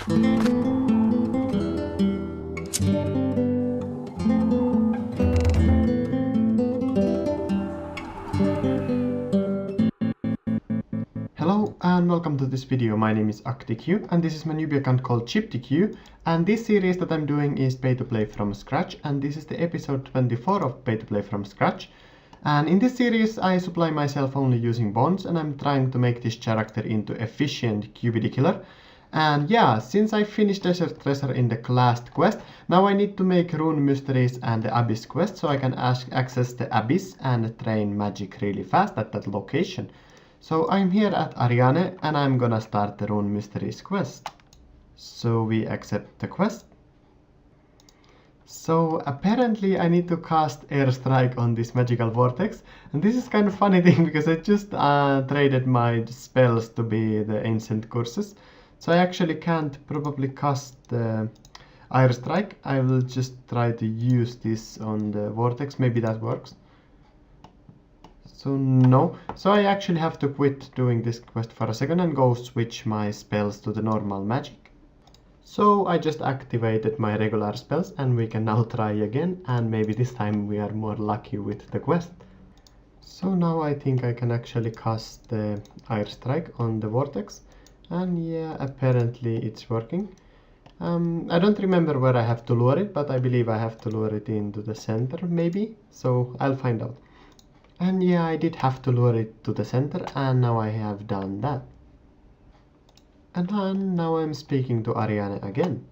Hello and welcome to this video. My name is ActiqueRS and this is my newbie account called Cheaptique, and this series that I'm doing is pay to play from scratch, and this is the episode 24 of pay to play from scratch. And in this series I supply myself only using bonds, and I'm trying to make this character into efficient QBD killer. And yeah, since I finished Desert Treasure in the last quest, now I need to make Rune Mysteries and the Abyss quest so I can access the Abyss and train magic really fast at that location. So I'm here at Ariane and I'm gonna start the Rune Mysteries quest. So we accept the quest. So apparently I need to cast Airstrike on this magical vortex, and this is kind of funny thing because I just traded my spells to be the ancient curses. So I actually can't probably cast the Airstrike. I will just try to use this on the vortex, maybe that works. So no, so I actually have to quit doing this quest for a second and go switch my spells to the normal magic. So I just activated my regular spells and we can now try again, and maybe this time we are more lucky with the quest. So now I think I can actually cast the Airstrike on the vortex, and yeah, apparently it's working. I don't remember where I have to lure it, but I believe I have to lure it into the center maybe, so I'll find out. And yeah, I did have to lure it to the center, and now I have done that. And now I'm speaking to Ariane again.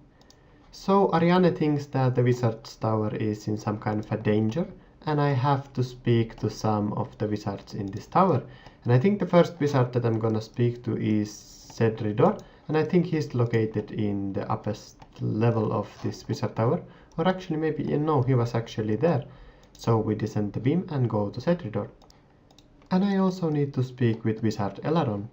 So Ariane thinks that the wizard's tower is in some kind of a danger, and I have to speak to some of the wizards in this tower. And I think the first wizard that I'm gonna speak to is Cedridor, and I think he's located in the uppest level of this wizard tower. Or actually maybe, no, he was actually there. So we descend the beam and go to Cedridor. And I also need to speak with Wizard Elaron.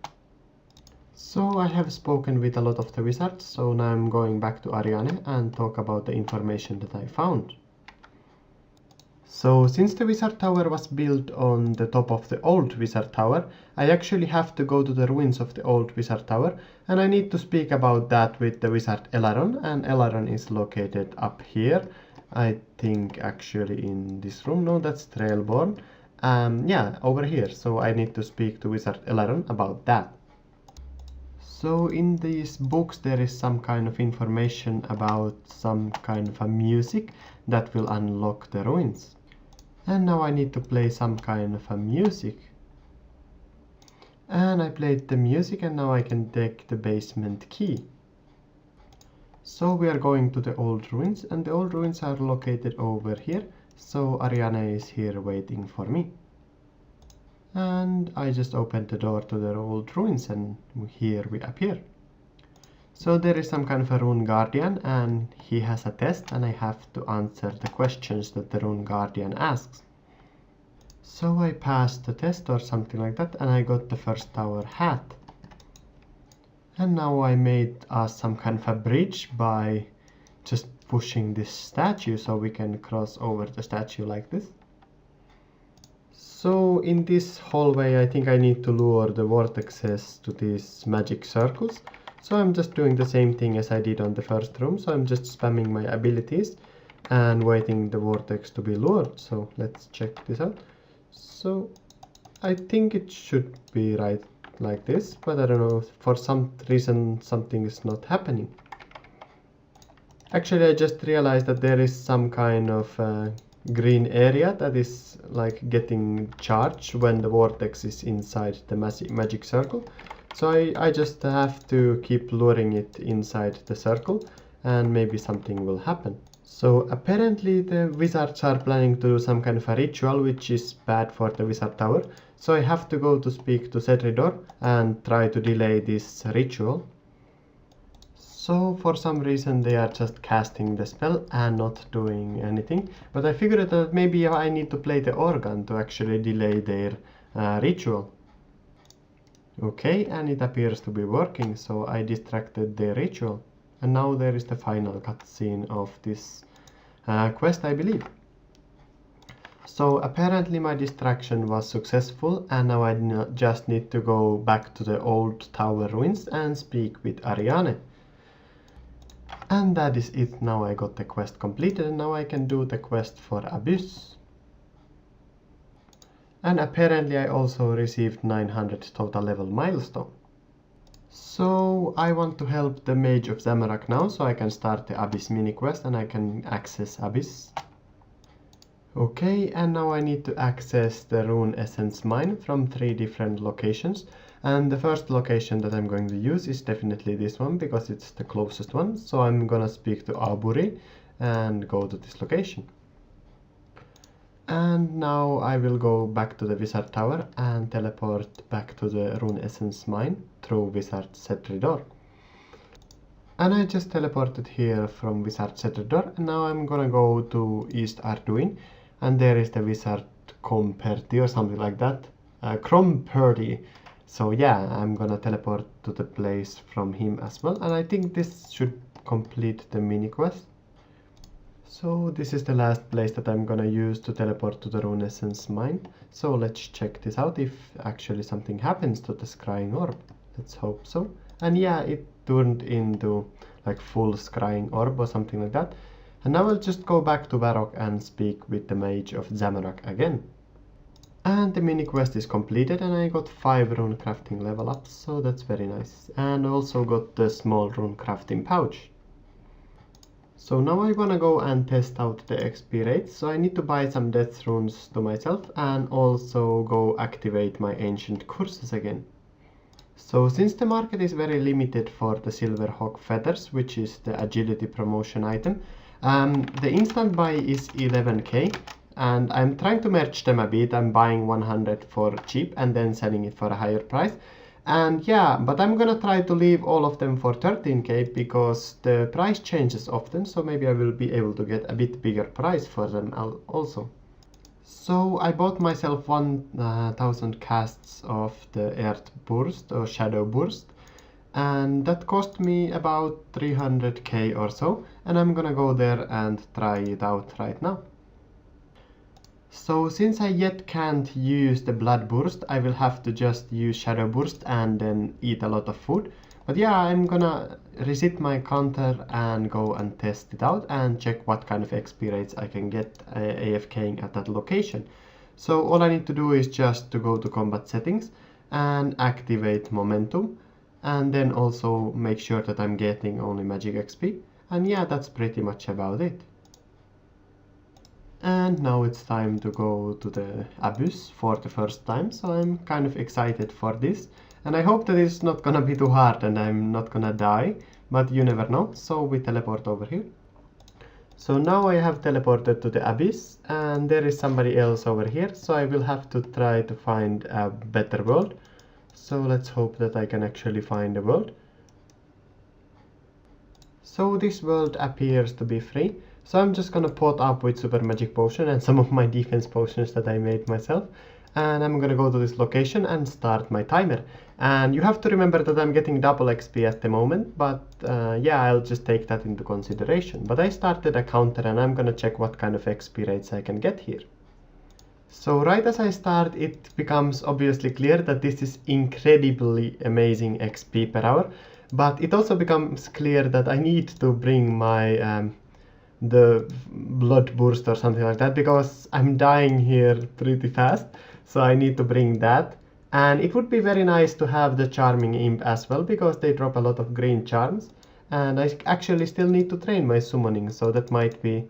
So I have spoken with a lot of the wizards, so now I'm going back to Ariane and talk about the information that I found. So since the wizard tower was built on the top of the old wizard tower, I actually have to go to the ruins of the old wizard tower, and I need to speak about that with the wizard Elaron, and Elaron is located up here. I think actually in this room. No, that's Trailborn. Yeah, over here. So I need to speak to Wizard Elaron about that. So in these books there is some kind of information about some kind of a music that will unlock the ruins. And now I need to play some kind of a music. And I played the music, and now I can take the basement key. So we are going to the old ruins, and the old ruins are located over here. So Ariane is here waiting for me. And I just opened the door to the old ruins, and here we appear. So there is some kind of a rune guardian, and he has a test, and I have to answer the questions that the rune guardian asks. So I passed the test or something like that, and I got the first tower hat. And now I made some kind of a bridge by just pushing this statue so we can cross over the statue like this. So in this hallway I think I need to lure the vortexes to these magic circles. So I'm just doing the same thing as I did on the first room. So I'm just spamming my abilities and waiting the vortex to be lured. So let's check this out. So I think it should be right like this, but I don't know, for some reason something is not happening. Actually I just realized that there is some kind of green area that is like getting charged when the vortex is inside the magic circle. So I just have to keep luring it inside the circle, and maybe something will happen. So apparently the wizards are planning to do some kind of a ritual which is bad for the wizard tower. So I have to go to speak to Cedridor and try to delay this ritual. So for some reason they are just casting the spell and not doing anything. But I figured that maybe I need to play the organ to actually delay their ritual. Okay, and it appears to be working, so I distracted their ritual. And now there is the final cutscene of this quest, I believe. So apparently my distraction was successful, and now I just need to go back to the old tower ruins and speak with Ariane. And that is it. Now I got the quest completed, and now I can do the quest for Abyss. And apparently I also received 900 total level milestone. So I want to help the Mage of Zamorak now, so I can start the Abyss mini quest and I can access Abyss. Okay, and now I need to access the Rune Essence mine from 3 different locations. And the first location that I'm going to use is definitely this one, because it's the closest one. So I'm gonna speak to Aburi and go to this location. And now I will go back to the Wizard Tower and teleport back to the Rune Essence mine through Wizard Sentry Door. And I just teleported here from Wizard Sentry Door, and now I'm gonna go to East Arduin, and there is the Wizard Comperti or something like that. Cromperti. So yeah, I'm gonna teleport to the place from him as well, and I think this should complete the mini quest. So this is the last place that I'm gonna use to teleport to the Rune Essence mine. So let's check this out, if actually something happens to the scrying orb. Let's hope so. And yeah, it turned into like full scrying orb or something like that. And now I'll just go back to Varrock and speak with the Mage of Zamorak again. And the mini quest is completed, and I got 5 rune crafting level ups, so that's very nice. And also got the small rune crafting pouch. So now I wanna go and test out the XP rates, so I need to buy some death runes to myself and also go activate my ancient curses again. So since the market is very limited for the Silverhawk feathers, which is the agility promotion item, the instant buy is 11k, and I'm trying to merge them a bit. I'm buying 100 for cheap and then selling it for a higher price. And yeah, but I'm gonna try to leave all of them for 13k because the price changes often, so maybe I will be able to get a bit bigger price for them also. So I bought myself 1000 casts of the Earth Burst or Shadow Burst, and that cost me about 300k or so, and I'm gonna go there and try it out right now. So since I yet can't use the Blood Burst, I will have to just use Shadow Burst and then eat a lot of food. But yeah, I'm gonna reset my counter and go and test it out and check what kind of XP rates I can get AFKing at that location. So all I need to do is just to go to combat settings and activate momentum, and then also make sure that I'm getting only magic XP. And yeah, that's pretty much about it. And now it's time to go to the Abyss for the first time, so I'm kind of excited for this. And I hope that it's not gonna be too hard and I'm not gonna die, but you never know, so we teleport over here. So now I have teleported to the Abyss, and there is somebody else over here, so I will have to try to find a better world. So let's hope that I can actually find a world. So this world appears to be free. So I'm just gonna pot up with super magic potion and some of my defense potions that I made myself, and I'm gonna go to this location and start my timer. And you have to remember that I'm getting double XP at the moment, but yeah, I'll just take that into consideration. But I started a counter and I'm gonna check what kind of XP rates I can get here. So right as I start, it becomes obviously clear that this is incredibly amazing XP per hour, but it also becomes clear that I need to bring my the blood burst or something like that, because I'm dying here pretty fast, so I need to bring that. And it would be very nice to have the charming imp as well, because they drop a lot of green charms, and I actually still need to train my summoning, so that might be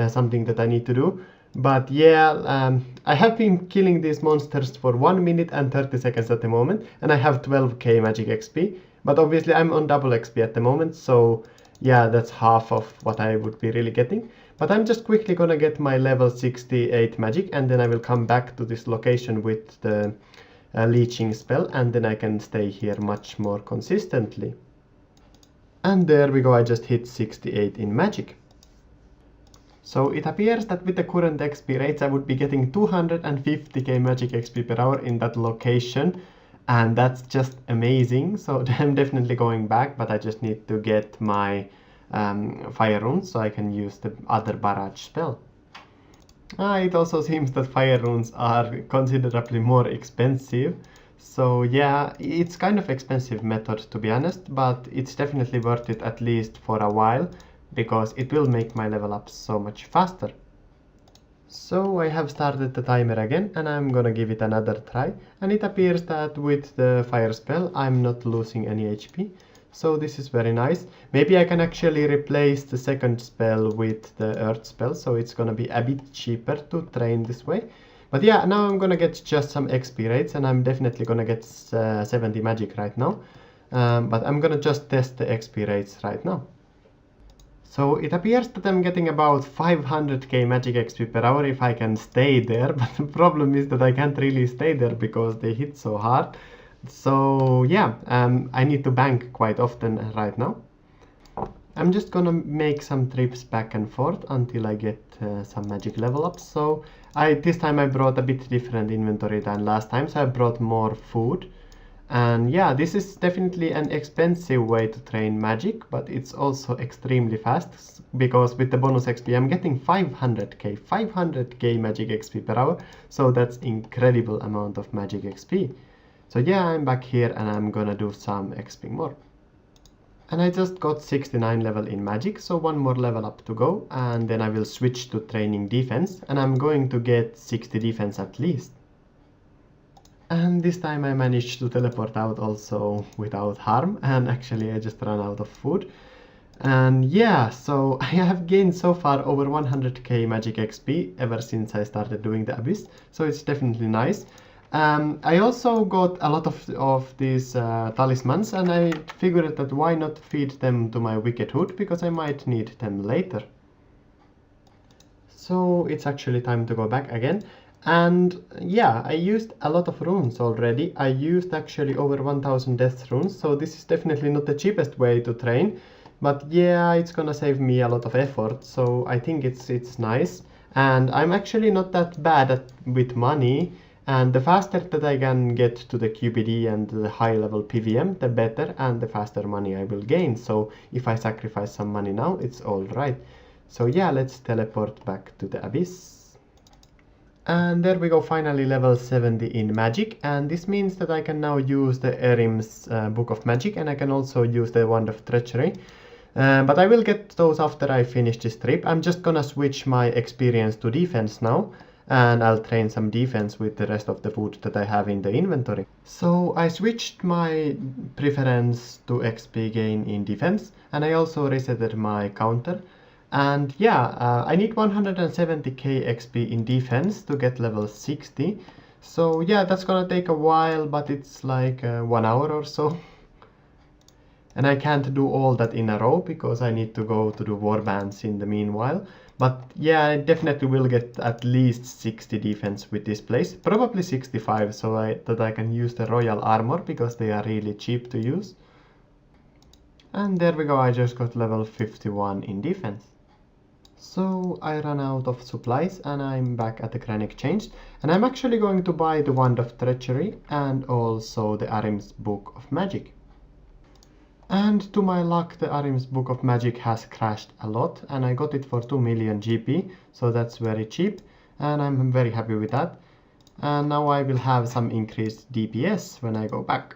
something that I need to do. But yeah, I have been killing these monsters for 1 minute and 30 seconds at the moment, and I have 12k magic XP, but obviously I'm on double XP at the moment, so yeah, that's half of what I would be really getting. But I'm just quickly gonna get my level 68 magic, and then I will come back to this location with the leeching spell, and then I can stay here much more consistently. And there we go, I just hit 68 in magic. So it appears that with the current XP rates I would be getting 250k magic XP per hour in that location. And that's just amazing, so I'm definitely going back, but I just need to get my fire runes so I can use the other barrage spell. It also seems that fire runes are considerably more expensive, So yeah, it's kind of expensive method to be honest, but it's definitely worth it at least for a while, because it will make my level up so much faster. So I have started the timer again and I'm gonna give it another try, and it appears that with the fire spell I'm not losing any HP. So this is very nice. Maybe I can actually replace the second spell with the earth spell, so it's gonna be a bit cheaper to train this way. But yeah, now I'm gonna get just some XP rates, and I'm definitely gonna get 70 magic right now. But I'm gonna just test the XP rates right now. So it appears that I'm getting about 500k magic XP per hour if I can stay there, but the problem is that I can't really stay there because they hit so hard. So yeah, I need to bank quite often right now. I'm just gonna make some trips back and forth until I get some magic level ups. So this time I brought a bit different inventory than last time, so I brought more food. And yeah, this is definitely an expensive way to train magic, but it's also extremely fast, because with the bonus XP I'm getting 500k magic XP per hour, so that's incredible amount of magic XP. So yeah, I'm back here and I'm gonna do some XP more. And I just got 69 level in magic, so one more level up to go, and then I will switch to training defense, and I'm going to get 60 defense at least. And this time I managed to teleport out also without harm, and actually I just ran out of food. And yeah, so I have gained so far over 100k magic XP ever since I started doing the Abyss, so it's definitely nice. I also got a lot of these talismans, and I figured that why not feed them to my Wicked Hood, because I might need them later. So it's actually time to go back again. And yeah, I used a lot of runes already. I used actually over 1000 death runes, so this is definitely not the cheapest way to train, but yeah, it's gonna save me a lot of effort, so I think it's nice. And I'm actually not that bad with money, and the faster that I can get to the QBD and the high level PVM, the better, and the faster money I will gain. So if I sacrifice some money now, it's alright. So yeah, let's teleport back to the Abyss. And there we go, finally level 70 in magic, and this means that I can now use the Erim's Book of Magic, and I can also use the Wand of Treachery. But I will get those after I finish this trip. I'm just gonna switch my experience to defense now, and I'll train some defense with the rest of the food that I have in the inventory. So I switched my preference to XP gain in defense, and I also resetted my counter. And yeah, I need 170k XP in defense to get level 60. So yeah, that's gonna take a while, but it's like 1 hour or so. And I can't do all that in a row because I need to go to do Warbands in the meanwhile. But yeah, I definitely will get at least 60 defense with this place. Probably 65, so that I can use the royal armor because they are really cheap to use. And there we go, I just got level 51 in defense. So I ran out of supplies and I'm back at the Grand Exchange, and I'm actually going to buy the Wand of Treachery and also the Arim's Book of Magic. And to my luck, the Arim's Book of Magic has crashed a lot, and I got it for 2 million GP, so that's very cheap, and I'm very happy with that. And now I will have some increased DPS when I go back.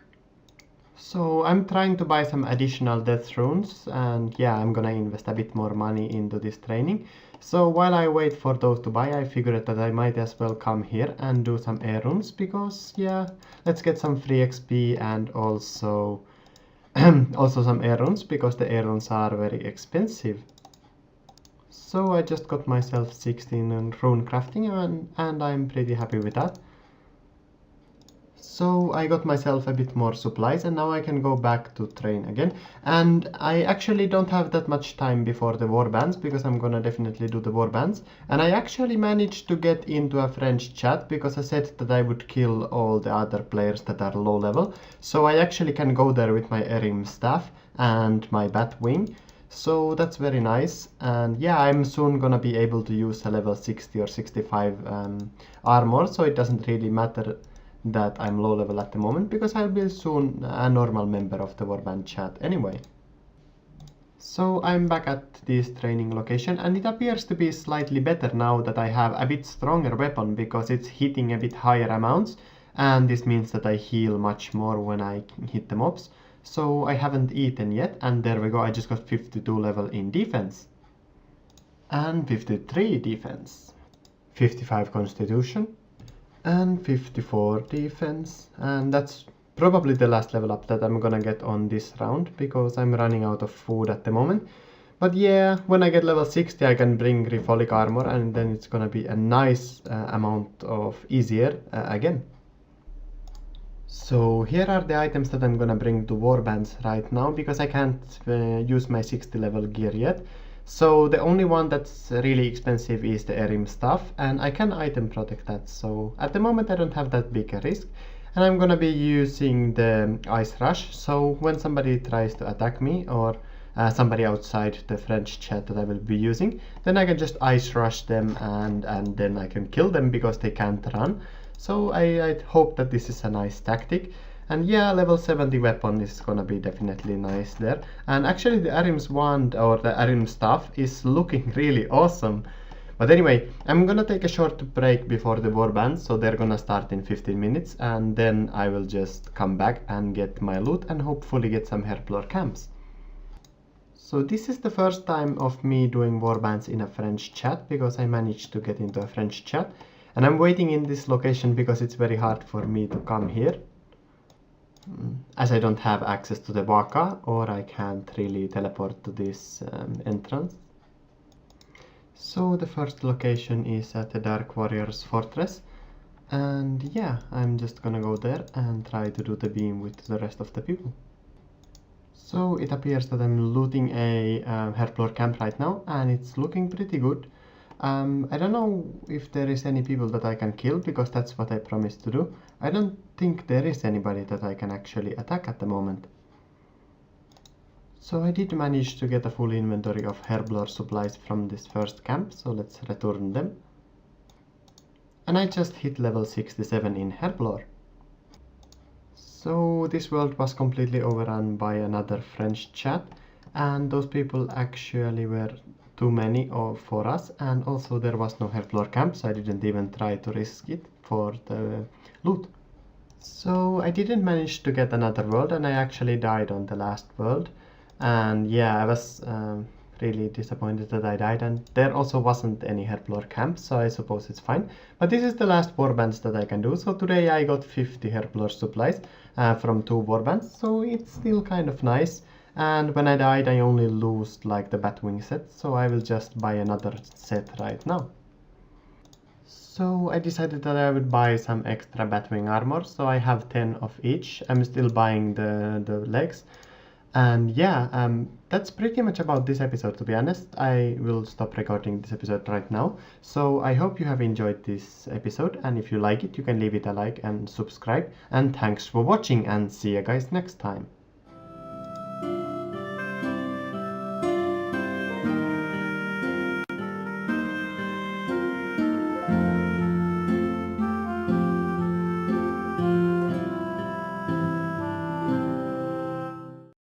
So I'm trying to buy some additional death runes, and yeah, I'm gonna invest a bit more money into this training. So while I wait for those to buy, I figured that I might as well come here and do some air runes, because yeah, let's get some free XP and also also some air runes, because the air runes are very expensive. So I just got myself 16 rune crafting, and I'm pretty happy with that. So I got myself a bit more supplies, and now I can go back to train again. And I actually don't have that much time before the Warbands, because I'm gonna definitely do the Warbands. And I actually managed to get into a French chat, because I said that I would kill all the other players that are low level. So I actually can go there with my Erim staff and my bat wing. So that's very nice. And yeah, I'm soon gonna be able to use a level 60 or 65 armor, so it doesn't really matter that I'm low level at the moment, because I'll be soon a normal member of the Warband chat anyway. So I'm back at this training location, and it appears to be slightly better now that I have a bit stronger weapon, because it's hitting a bit higher amounts, and this means that I heal much more when I hit the mobs. So I haven't eaten yet, and there we go, I just got 52 level in defense. And 53 defense. 55 constitution. And 54 defense. And that's probably the last level up that I'm gonna get on this round, because I'm running out of food at the moment. But yeah, when I get level 60 I can bring Griffolic armor, and then it's gonna be a nice amount of easier again. So here are the items that I'm gonna bring to Warbands right now, because I can't use my 60 level gear yet. So the only one that's really expensive is the Erim stuff, and I can item protect that, so at the moment I don't have that big a risk. And I'm gonna be using the Ice Rush, so when somebody tries to attack me, or somebody outside the French chat that I will be using, then I can just Ice Rush them, and then I can kill them because they can't run. So I hope that this is a nice tactic. And yeah, level 70 weapon is gonna be definitely nice there. And actually the Arim's wand, or the Arim staff, is looking really awesome. But anyway, I'm gonna take a short break before the Warbands, so they're gonna start in 15 minutes, and then I will just come back and get my loot and hopefully get some Herblore camps. So this is the first time of me doing Warbands in a French chat, because I managed to get into a French chat. And I'm waiting in this location because it's very hard for me to come here, as I don't have access to the Waka, or I can't really teleport to this entrance. So the first location is at the Dark Warriors Fortress, and yeah, I'm just gonna go there and try to do the beam with the rest of the people. So it appears that I'm looting a Herblore camp right now, and it's looking pretty good. I don't know if there is any people that I can kill, because that's what I promised to do. I don't think there is anybody that I can actually attack at the moment. So I did manage to get a full inventory of Herblore supplies from this first camp, so let's return them. And I just hit level 67 in Herblore. So this world was completely overrun by another French chat, and those people actually were too many for us, and also there was no Herblore camp, so I didn't even try to risk it for the loot. So I didn't manage to get another world, and I actually died on the last world. And yeah, I was really disappointed that I died, and there also wasn't any Herblore camp, so I suppose it's fine. But this is the last Warbands that I can do, so today I got 50 Herblore supplies from 2 Warbands, so it's still kind of nice. And when I died I only lost like the Batwing set, so I will just buy another set right now. So I decided that I would buy some extra Batwing armor, so I have 10 of each. I'm still buying the legs. And yeah, that's pretty much about this episode, to be honest. I will stop recording this episode right now. So I hope you have enjoyed this episode, and if you like it, you can leave it a like and subscribe. And thanks for watching, and see you guys next time.